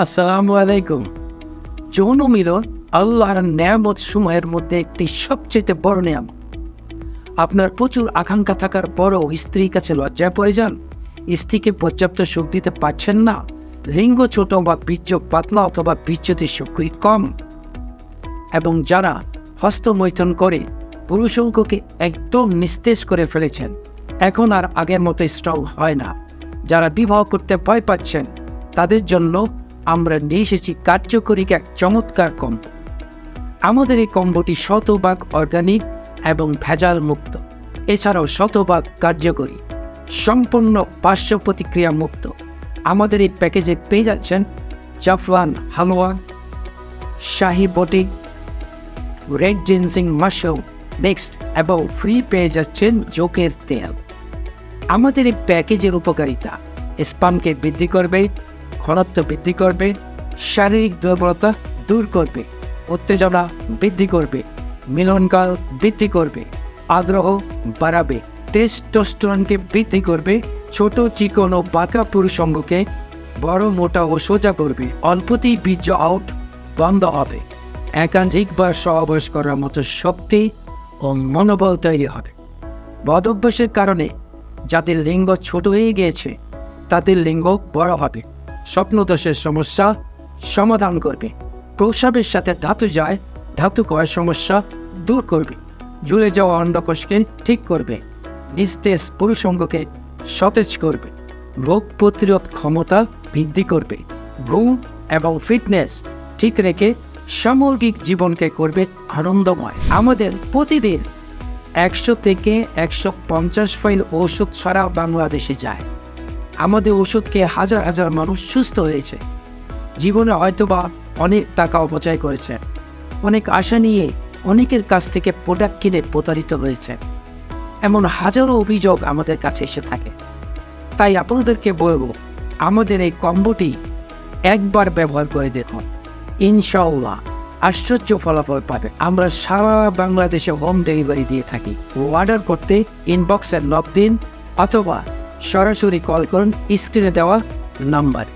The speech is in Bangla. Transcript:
আসসালামু আলাইকুম। যৌন মিলন আল্লাহর নেয়ামত সময়ের মধ্যে একটি সবচেয়ে বড় নেয়ামত। আপনার প্রচুর আকাঙ্ক্ষা থাকার পরও স্ত্রীর কাছে লজ্জায় পড়ে যান, স্ত্রীকে পর্যাপ্ত সুখ দিতে পারছেন না, লিঙ্গ ছোট বা বীর্য পাতলা অথবা বীর্যতে শক্তি কম, এবং যারা হস্তমৈথুন করে পুরুষাঙ্গকে একদম নিস্তেজ করে ফেলেছেন, এখন আর আগের মতো স্ট্রং হয় না, যারা বিবাহ করতে ভয় পাচ্ছেন, তাদের জন্য আমরা নিয়ে এসেছি কার্যকরী এক চমৎকার কম্বো। আমাদের এই কম্বোটি শতভাগ অর্গানিক এবং ভেজাল মুক্ত, এছাড়াও শতভাগ কার্যকরী, সম্পূর্ণ পার্শ্ব প্রতিক্রিয়া মুক্ত। আমাদের এই প্যাকেজে পেয়ে যাচ্ছেন জাফরান হালুয়া, শাহি বটি, রেড জিনসিং মাশরুম মিক্সড এবং ফ্রি পেয়ে যাচ্ছেন জোকের তেল। আমাদের এই প্যাকেজের উপকারিতা স্পামকে বৃদ্ধি করবে, ঘনত্ব বৃদ্ধি করবে, শারীরিক দুর্বলতা দূর করবে, উত্তেজনা বৃদ্ধি করবে, মিলনকাল বৃদ্ধি করবে, আগ্রহ বাড়াবে, টেস্টোস্টেরনকে বৃদ্ধি করবে, ছোট চিকন ও বাঁকা পুরুষাঙ্গকে বড় মোটা ও সোজা করবে, অল্পতেই বীর্য আউট বন্ধ হবে, একাধিকবার সহবাস করার মতো শক্তি ও মনোবল তৈরি হবে। বদ অভ্যাসের কারণে যাদের লিঙ্গ ছোট হয়ে গিয়েছে তাদের লিঙ্গ বড় হবে, স্বপ্নদোষের সমস্যা সমাধান করবে, প্রস্রাবের সাথে ধাতু ক্ষয়ের সমস্যা দূর করবে, ঝুলে যাওয়া অন্ডকোষকে ঠিক করবে, নিস্তেজ পুরুষাঙ্গকে সতেজ করবে, রোগ প্রতিরোধ ক্ষমতা বৃদ্ধি করবে, ঘুম এবং ফিটনেস ঠিক রেখে সামগ্রিক জীবনকে করবে আনন্দময়। আমাদের প্রতিদিন 100 থেকে 150 ফাইল ওষুধ ছাড়া বাংলাদেশে যায়। আমাদের ওষুধ খেয়ে হাজার হাজার মানুষ সুস্থ হয়েছে, জীবনে হয়তোবা অনেক টাকা অপচয় করেছে, অনেক আশা নিয়ে অনেকের কাছ থেকে প্রোডাক্ট কিনে প্রতারিত হয়েছে, এমন হাজারো অভিযোগ আমাদের কাছে এসে থাকে। তাই আপনাদেরকে বলবো, আমাদের এই কম্বোটি একবার ব্যবহার করে দেখুন, ইনশাআল্লাহ আশ্চর্য ফলাফল পাবে। আমরা সারা বাংলাদেশে হোম ডেলিভারি দিয়ে থাকি। অর্ডার করতে ইনবক্সে নক দিন অথবা সরাসরি কল করুন স্ক্রিনে দেওয়া নাম্বারে।